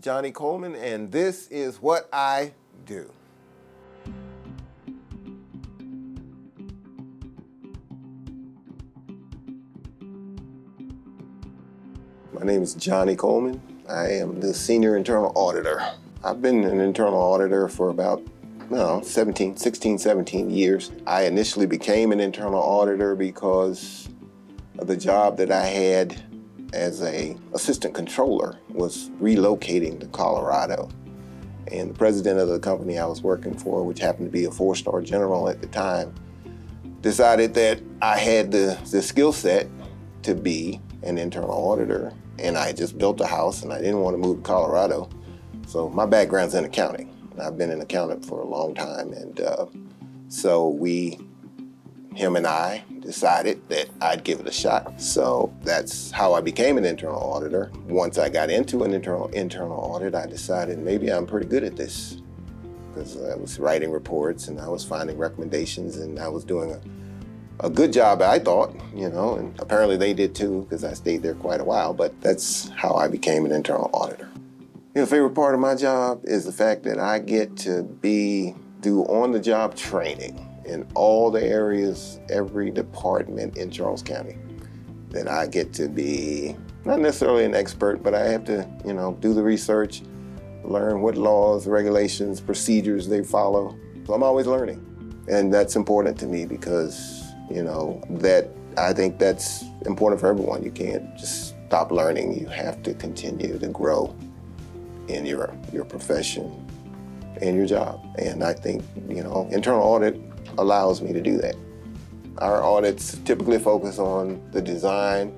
Johnny Coleman, and this is what I do. My name is Johnny Coleman. I am the Senior Internal Auditor. I've been an internal auditor for about 16, 17 years. I initially became an internal auditor because of the job that I had as an assistant controller was relocating to Colorado. And the president of the company I was working for, which happened to be a 4-star general at the time, decided that I had the skill set to be an internal auditor. And I just built a house and I didn't want to move to Colorado. So my background's in accounting. I've been an accountant for a long time. And so him and I decided that I'd give it a shot. So that's how I became an internal auditor. Once I got into an internal audit, I decided maybe I'm pretty good at this, because I was writing reports and I was finding recommendations and I was doing a good job, I thought, and apparently they did too, because I stayed there quite a while, but that's how I became an internal auditor. The favorite part of my job is the fact that I get to do on-the-job training in all the areas, every department in Charles County. That I get to be, not necessarily an expert, but I have to, do the research, learn what laws, regulations, procedures they follow. So I'm always learning. And that's important to me because, I think that's important for everyone. You can't just stop learning. You have to continue to grow in your profession and your job. And I think, internal audit allows me to do that. Our audits typically focus on the design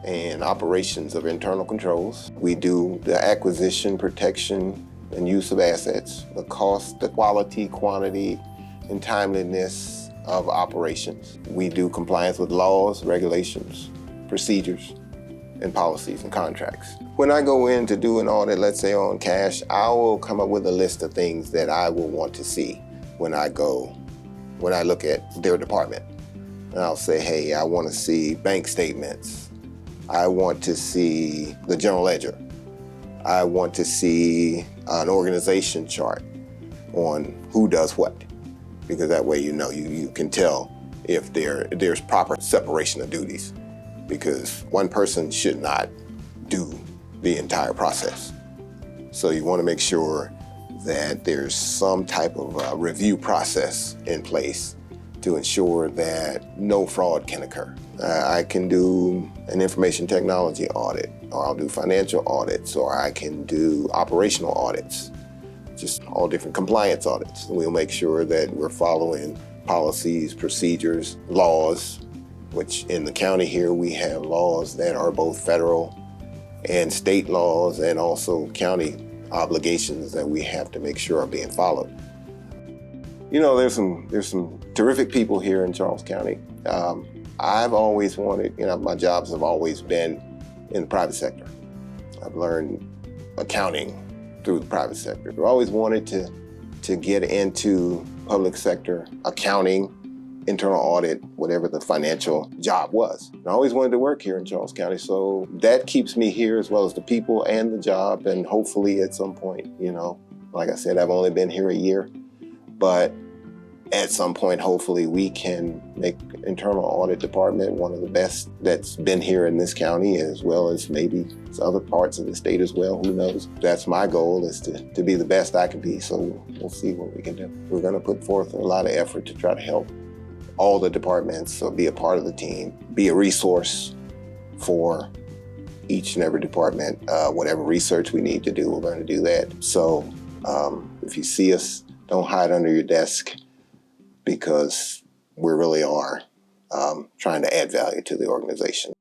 and operations of internal controls. We do the acquisition, protection, and use of assets, the cost, the quality, quantity, and timeliness of operations. We do compliance with laws, regulations, procedures, and policies and contracts. When I go in to do an audit, let's say on cash, I will come up with a list of things that I will want to see when I look at their department. And I'll say, hey, I want to see bank statements. I want to see the general ledger. I want to see an organization chart on who does what. Because that way you can tell if there's proper separation of duties. Because one person should not do the entire process. So you want to make sure that there's some type of review process in place to ensure that no fraud can occur. I can do an information technology audit, or I'll do financial audits, or I can do operational audits, just all different compliance audits. We'll make sure that we're following policies, procedures, laws, which in the county here we have laws that are both federal and state laws, and also county obligations that we have to make sure are being followed. There's some terrific people here in Charles County. I've always wanted, my jobs have always been in the private sector. I've learned accounting through the private sector. I've always wanted to get into public sector accounting, internal audit, whatever the financial job was. I always wanted to work here in Charles County, so that keeps me here, as well as the people and the job, and hopefully at some point, like I said, I've only been here a year, but at some point, hopefully we can make internal audit department one of the best that's been here in this county, as well as maybe other parts of the state as well, who knows. That's my goal, is to be the best I can be, so we'll see what we can do. We're gonna put forth a lot of effort to try to help all the departments, so be a part of the team, be a resource for each and every department. Whatever research we need to do, we're going to do that. So if you see us, don't hide under your desk, because we really are trying to add value to the organization.